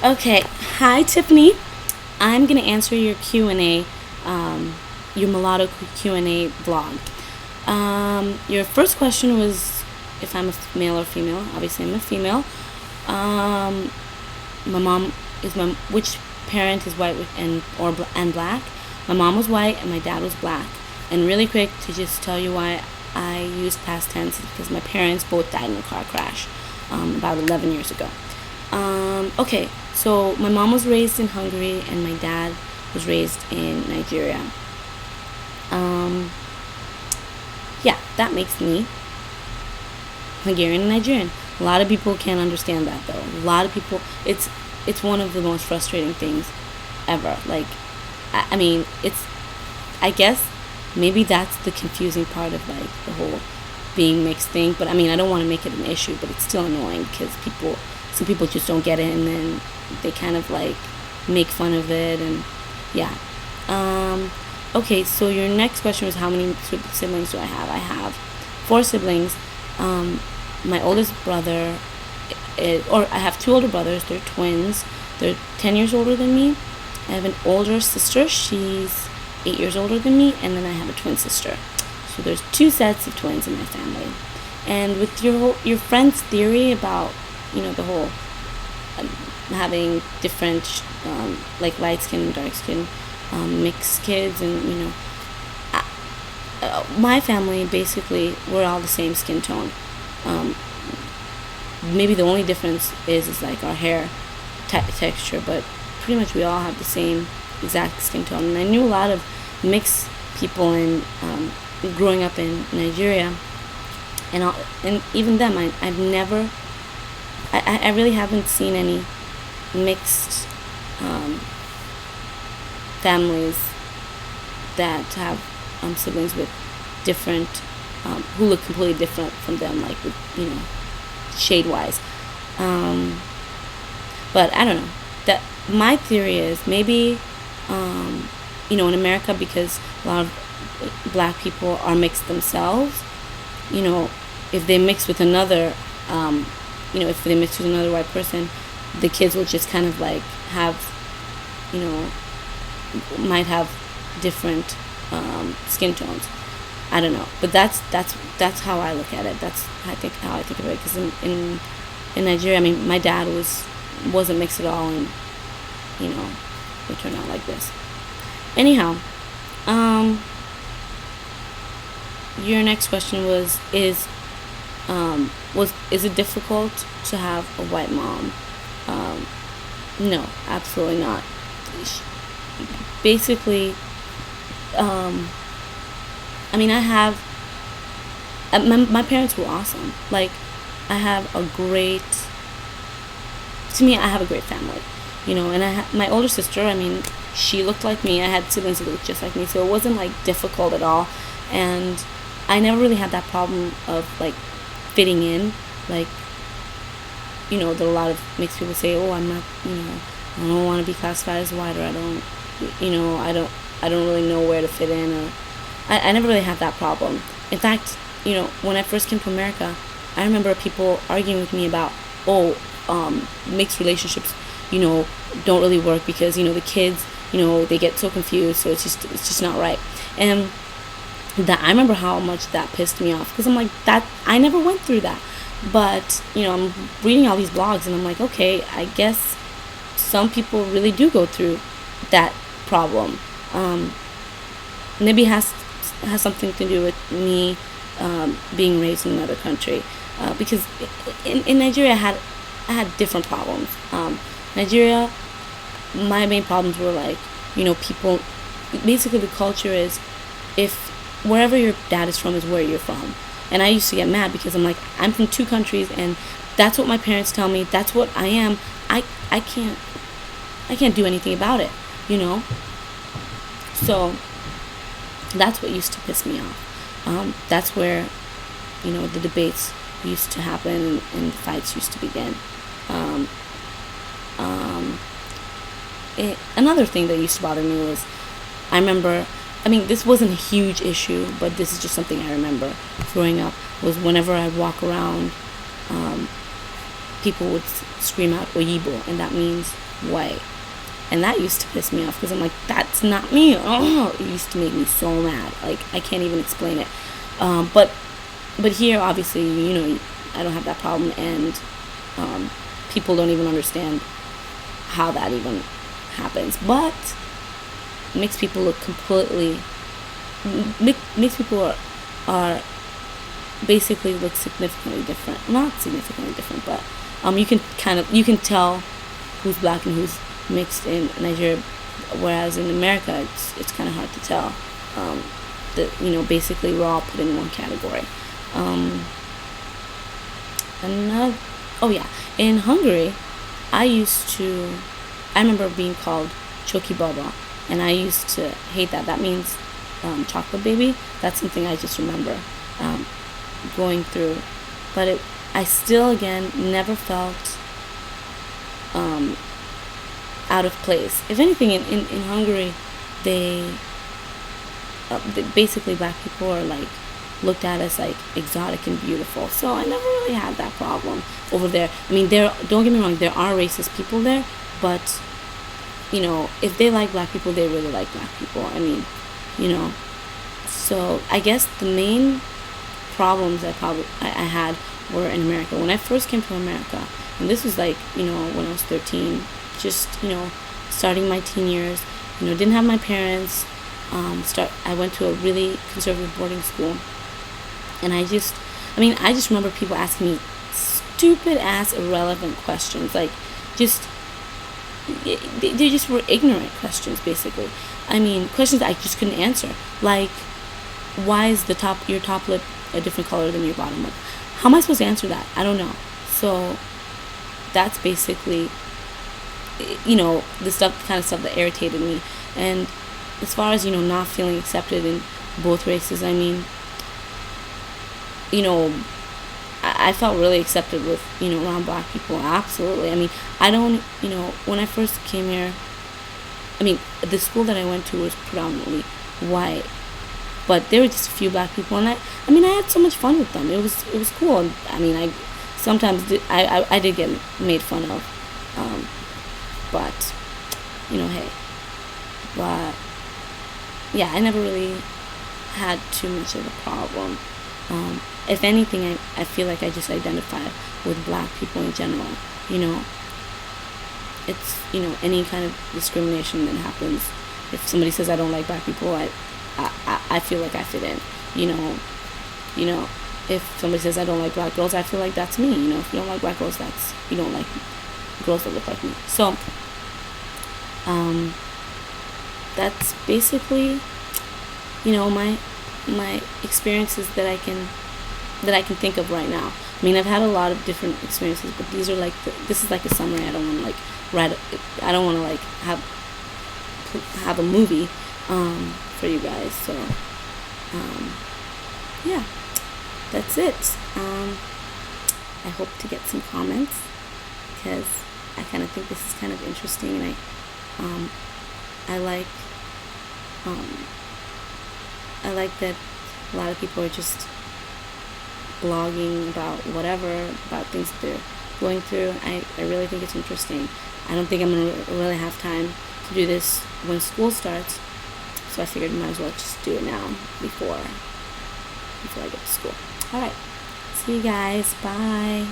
Okay, hi Tiffany. I'm gonna answer your Q&A, your mulatto Q&A vlog. Your first question was if I'm a male or female. Obviously, I'm a female. Um, my mom is my which parent is white and black. My mom was white and my dad was black. And really quick to just tell you why I used past tense is because my parents both died in a car crash about 11 years ago. Okay, so my mom was raised in Hungary and my dad was raised in Nigeria. Um, yeah, that makes me Hungarian and Nigerian. A lot of people can't understand that though. A lot of people, it's one of the most frustrating things ever. Like, I mean, I guess maybe that's the confusing part of like the whole being mixed thing. But I mean, I don't want to make it an issue, but it's still annoying because some people just don't get it, and then they kind of like make fun of it, and yeah. Okay, so your next question was how many siblings do I have? I have four siblings. My oldest brother, or I have two older brothers. They're twins. They're 10 years older than me. I have an older sister. She's 8 years older than me, and then I have a twin sister. So there's two sets of twins in my family. And with your friend's theory about the whole having different like light skin and dark skin mixed kids, and my family basically we're all the same skin tone. Um, Maybe the only difference is like our hair texture, but pretty much we all have the same exact skin tone. And I knew a lot of mixed people in growing up in Nigeria, and even them, I've never, I really haven't seen any mixed families that have siblings with different, who look completely different from them, like with shade wise. But I don't know. That my theory is maybe in America, because a lot of black people are mixed themselves. If they mix with another, if they mix with another white person, the kids will just kind of like have, might have different skin tones. I don't know, but that's how I look at it. That's how I think of it. Because in Nigeria, I mean, my dad wasn't mixed at all, and it turned out like this. Anyhow, your next question is it difficult to have a white mom? No, absolutely not. Basically, I mean, my parents were awesome. Like, I have a great family, and my older sister, I mean, she looked like me. I had siblings who looked just like me, so it wasn't like difficult at all. And I never really had that problem of like fitting in. Like, there are a lot of mixed people say, oh, I'm not, I don't want to be classified as white, or I don't, I don't really know where to fit in, or I never really had that problem. In fact, when I first came to America, I remember people arguing with me about, mixed relationships, don't really work because, the kids, they get so confused, so it's just not right. And that I remember how much that pissed me off, because I'm like, that I never went through that. But, I'm reading all these blogs, and I'm like, okay, I guess some people really do go through that problem. Maybe it has something to do with me being raised in another country, because in Nigeria I had different problems. Nigeria, my main problems were like, people, basically the culture is, if wherever your dad is from is where you're from. And I used to get mad because I'm like, I'm from two countries, and that's what my parents tell me, that's what I am. I can't do anything about it, So that's what used to piss me off. That's where, the debates used to happen, and the fights used to begin. Another thing that used to bother me was, I remember, I mean, this wasn't a huge issue, but this is just something I remember growing up, was whenever I'd walk around people would scream out Oyibo, and that means white. And that used to piss me off because I'm like, that's not me. Oh, it used to make me so mad. Like, I can't even explain it. But here, obviously, I don't have that problem, and people don't even understand how that even happens. But it makes people look completely, makes people are basically look significantly different. Not significantly different, but you can tell who's black and who's mixed in Nigeria, whereas in America it's kind of hard to tell. Basically we're all put in one category. In Hungary, I remember being called Choki Baba, and I used to hate that. That means chocolate baby. That's something I just remember going through, but I still, again, never felt out of place. If anything, in Hungary, they basically, black people are like looked at as like exotic and beautiful. So I never really had that problem over there. I mean, don't get me wrong, there are racist people there, but if they like black people, they really like black people. I mean, so I guess the main problems I had were in America. When I first came to America, and this was like, when I was 13, just, starting my teen years, didn't have my parents, I went to a really conservative boarding school, and I just remember people asking me stupid ass irrelevant questions, like they just were ignorant questions, basically. I mean, questions I just couldn't answer, like, why is your top lip a different color than your bottom lip? How am I supposed to answer that? I don't know. So that's basically, the kind of stuff that irritated me. And as far as, not feeling accepted in both races, I mean, I felt really accepted with, around black people. Absolutely. I mean, I don't, when I first came here, I mean, the school that I went to was predominantly white, but there were just a few black people, and I had so much fun with them. It was cool. And I mean, I did get made fun of, but hey, but yeah, I never really had too much of a problem. If anything, I feel like I just identify with black people in general. It's any kind of discrimination that happens. If somebody says I don't like black people, I feel like I fit in. If somebody says I don't like black girls, I feel like that's me. If you don't like black girls, you don't like girls that look like me. So that's basically my experiences that I can think of right now. I mean, I've had a lot of different experiences, but these are like this is like a summary. I don't want to like write. I don't want to like have a movie for you guys. So yeah, that's it. I hope to get some comments, because I kind of think this is kind of interesting, and I like that a lot of people are just blogging about things that they're going through. I really think it's interesting. I don't think I'm going to really have time to do this when school starts, so I figured I might as well just do it now before I get to school. Alright, see you guys. Bye.